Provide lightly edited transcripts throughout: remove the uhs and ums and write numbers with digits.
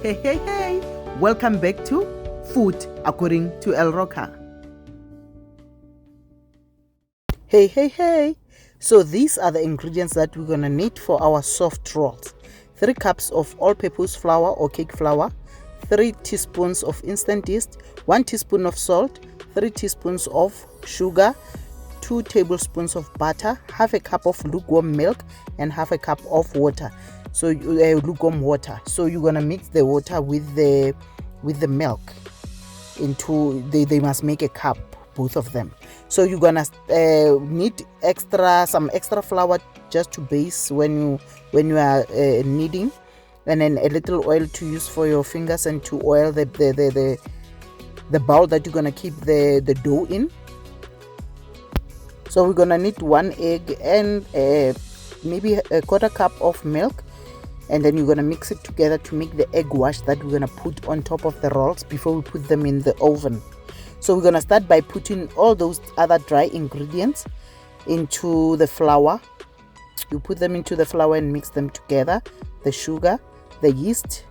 Hey, welcome back to Food According to El Roca. Hey, so these are the ingredients that we're gonna need for our soft rolls. 3 cups of all-purpose flour or cake flour, 3 teaspoons of instant yeast, 1 teaspoon of salt, 3 teaspoons of sugar, 2 tablespoons of butter, half a cup of lukewarm milk, and half a cup of water. So lukewarm water. So you're gonna mix the water with the milk into they must make a cup, both of them. So you're gonna need some extra flour just to base when you are kneading, and then a little oil to use for your fingers and to oil the bowl that you're gonna keep the dough in. So we're gonna need 1 egg and maybe a quarter cup of milk, and then you're gonna mix it together to make the egg wash that we're gonna put on top of the rolls before we put them in the oven. So we're gonna start by putting all those other dry ingredients into the flour. You put them into the flour and mix them together: the sugar, the yeast,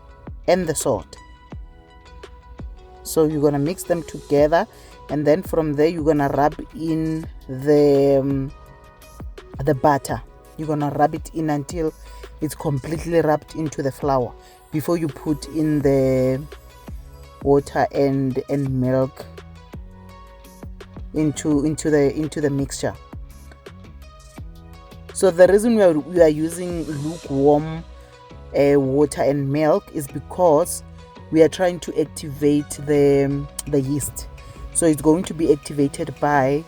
and the salt. So you're gonna mix them together, and then from there you're gonna rub in the butter. You're gonna rub it in until it's completely rubbed into the flour before you put in the water and milk into the mixture. So the reason we are using lukewarm water and milk is because we are trying to activate the yeast. So it's going to be activated by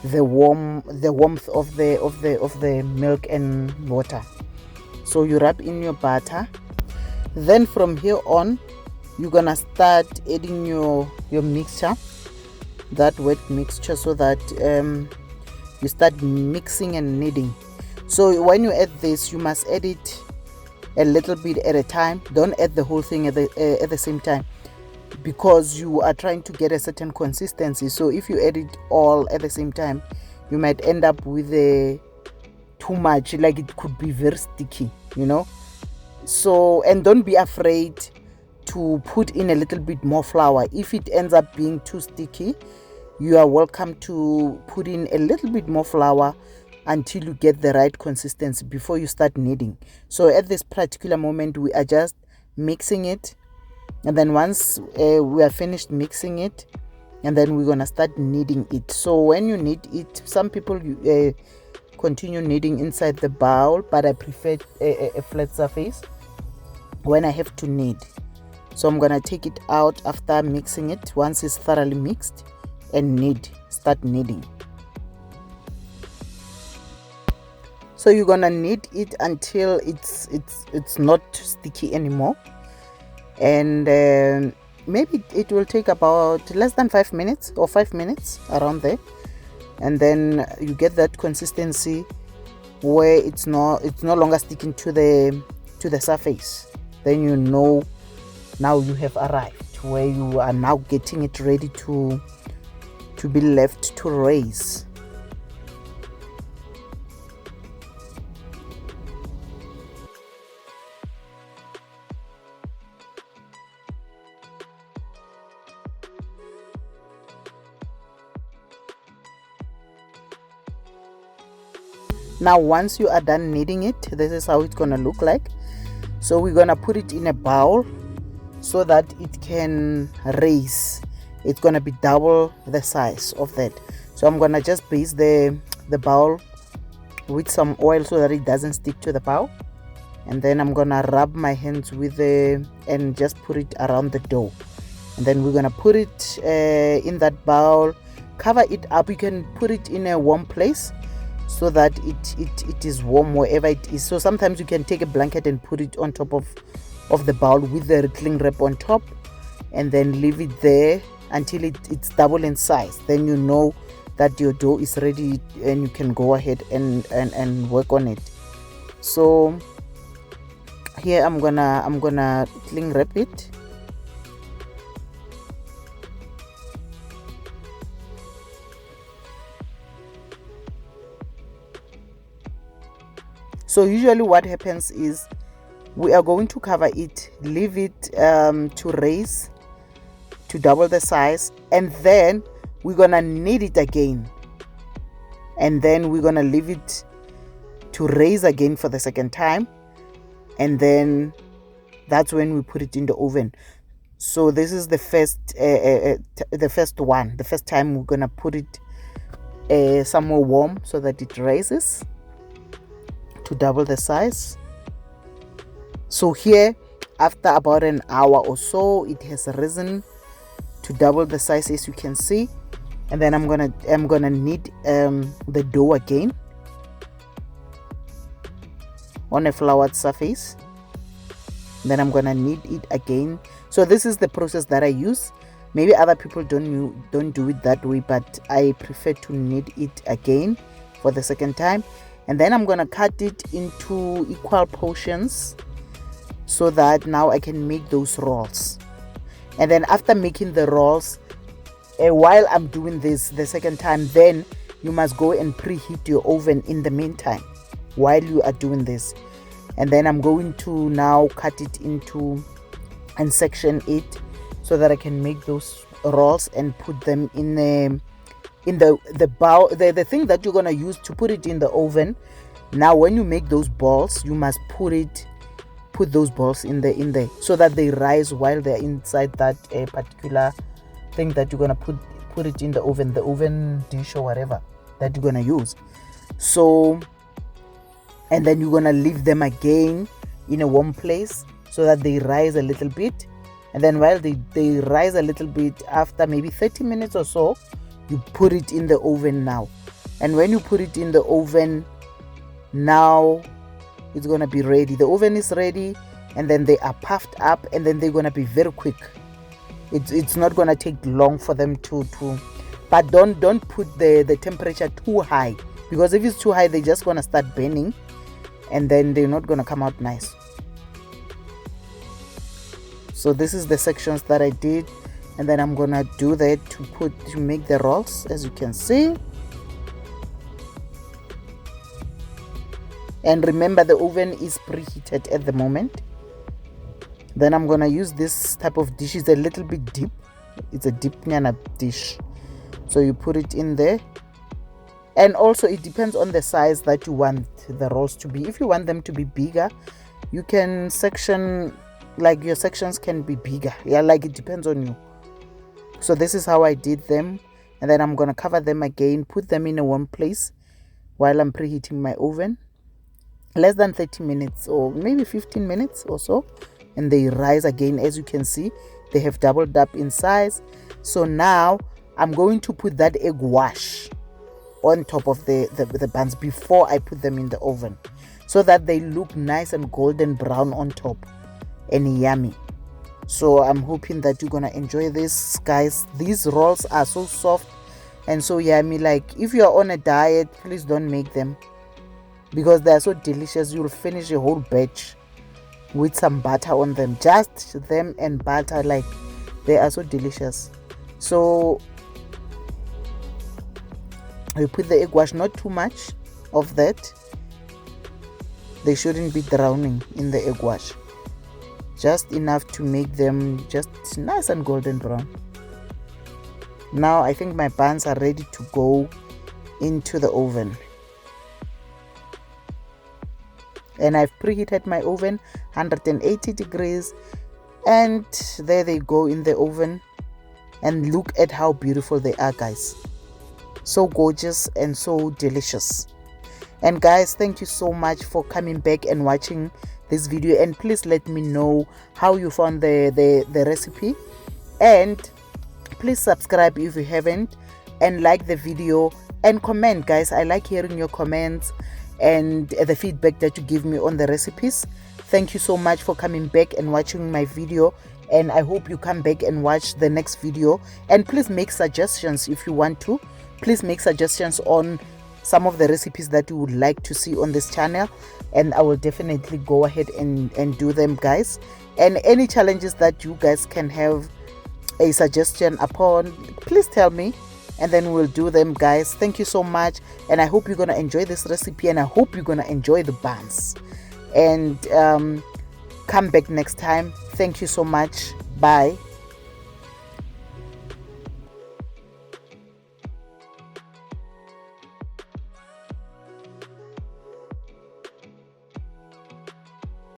the warmth of the milk and water. So you rub in your butter. Then from here on, you're gonna start adding your mixture, that wet mixture, so that you start mixing and kneading. So when you add this, you must add it a little bit at a time. Don't add the whole thing at the same time, because you are trying to get a certain consistency. So if you add it all at the same time, you might end up with too much, like it could be very sticky, So, and don't be afraid to put in a little bit more flour. If it ends up being too sticky, you are welcome to put in a little bit more flour until you get the right consistency before you start kneading. So at this particular moment, we are just mixing it, and then once we are finished mixing it, and then we're gonna start kneading it. So when you knead it, some people continue kneading inside the bowl, but I prefer a flat surface when I have to knead. So I'm gonna take it out after mixing it once it's thoroughly mixed, and start kneading. So you're gonna knead it until it's not sticky anymore, and maybe it will take about less than 5 minutes or 5 minutes, around there. And then you get that consistency where it's no longer sticking to the surface. Then now you have arrived where you are now getting it ready to be left to raise. Now once you are done kneading it, this is how it's gonna look like. So we're gonna put it in a bowl so that it can raise. It's gonna be double the size of that. So I'm gonna just base the bowl with some oil so that it doesn't stick to the bowl, and then I'm gonna rub my hands with and just put it around the dough, and then we're gonna put it in that bowl, cover it up. You can put it in a warm place so that it is warm wherever it is. So sometimes you can take a blanket and put it on top of the bowl with the cling wrap on top, and then leave it there until it's double in size. Then you know that your dough is ready and you can go ahead and work on it. So here I'm gonna cling wrap it. So usually what happens is We are going to cover it, leave it to raise, to double the size, and then we're gonna knead it again, and then we're gonna leave it to raise again for the second time, and then that's when we put it in the oven. So this is the first time we're gonna put it somewhere warm so that it rises to double the size. So here, after about an hour or so, it has risen to double the size, as you can see. And then I'm gonna knead the dough again on a floured surface. Then I'm gonna knead it again. So this is the process that I use. Maybe other people don't do it that way, but I prefer to knead it again for the second time. And then I'm gonna cut it into equal portions so that now I can make those rolls. And then after making the rolls, while I'm doing this the second time, then you must go and preheat your oven in the meantime while you are doing this. And then I'm going to now cut it into and section it so that I can make those rolls and put them in the bowl, the thing that you're gonna use to put it in the oven. Now when you make those balls, you must put those balls in there so that they rise while they're inside that particular thing that you're gonna put it in the oven dish or whatever that you're gonna use. So, and then you're gonna leave them again in a warm place so that they rise a little bit. And then while they rise a little bit, after maybe 30 minutes or so, you put it in the oven now. And when you put it in the oven, now it's gonna be ready. The oven is ready, and then they are puffed up, and then they're gonna be very quick. It's not gonna take long for them to but don't put the temperature too high, because if it's too high, they're just gonna start burning, and then they're not gonna come out nice. So this is the sections that I did, and then I'm gonna do that to make the rolls, as you can see. And remember, the oven is preheated at the moment. Then I'm gonna use this type of dish. It's a little bit deep. It's a deep nyana dish. So you put it in there. And also it depends on the size that you want the rolls to be. If you want them to be bigger, you can section, like your sections can be bigger. Yeah, like it depends on you. So this is how I did them. And then I'm gonna cover them again, put them in a warm place while I'm preheating my oven. Less than 30 minutes or maybe 15 minutes or so, and they rise again. As you can see, they have doubled up in size. So now I'm going to put that egg wash on top of the buns before I put them in the oven, so that they look nice and golden brown on top and yummy. So I'm hoping that you're gonna enjoy this, guys. These rolls are so soft and so yummy. Like, if you're on a diet, please don't make them, because they are so delicious. You'll finish a whole batch with some butter on them, just them and butter. Like, they are so delicious. So we put the egg wash, not too much of that. They shouldn't be drowning in the egg wash, just enough to make them just nice and golden brown. Now I think my buns are ready to go into the oven. And I've preheated my oven 180 degrees, and there they go in the oven. And look at how beautiful they are, guys. So gorgeous and so delicious. And guys, thank you so much for coming back and watching this video, and please let me know how you found the recipe, and please subscribe if you haven't, and like the video and comment, guys. I like hearing your comments and the feedback that you give me on the recipes. Thank you so much for coming back and watching my video, and I hope you come back and watch the next video. And please make suggestions if you want to. Please make suggestions on some of the recipes that you would like to see on this channel, and I will definitely go ahead and do them, guys. And any challenges that you guys can have a suggestion upon, please tell me, and then we'll do them, guys. Thank you so much, and I hope you're gonna enjoy this recipe, and I hope you're gonna enjoy the buns. And Come back next time. Thank you so much. Bye.